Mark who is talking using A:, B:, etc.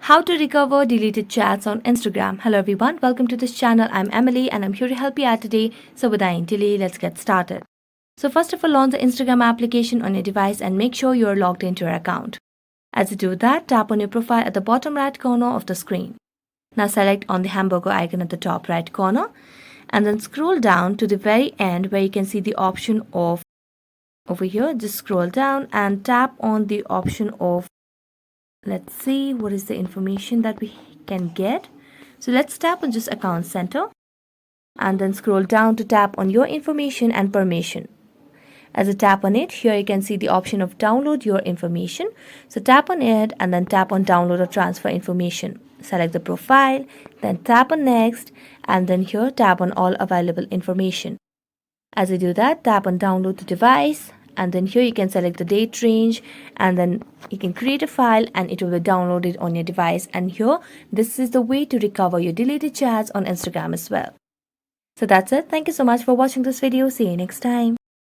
A: How to recover deleted chats on Instagram. Hello everyone, welcome to this channel. I'm Emily and I'm here to help you out today. So without any delay, let's get started. So first of all, launch the Instagram application on your device and make sure you're logged into your account. As you do that, tap on your profile at the bottom right corner of the screen. Now select on the hamburger icon at the top right corner and then scroll down to the very end where you can see the option of over here. Just scroll down and tap on the option of, let's see what is the information that we can get. So let's tap on just account center and then scroll down to tap on your information and permission. As you tap on it, here you can see the option of download your information. So tap on it and then tap on download or transfer information. Select the profile, then tap on next and then here tap on all available information. As you do that, tap on download the device and then here you can select the date range and then you can create a file and it will be downloaded on your device. And here, this is the way to recover your deleted chats on Instagram as well. So that's it. Thank you so much for watching this video. See you next time.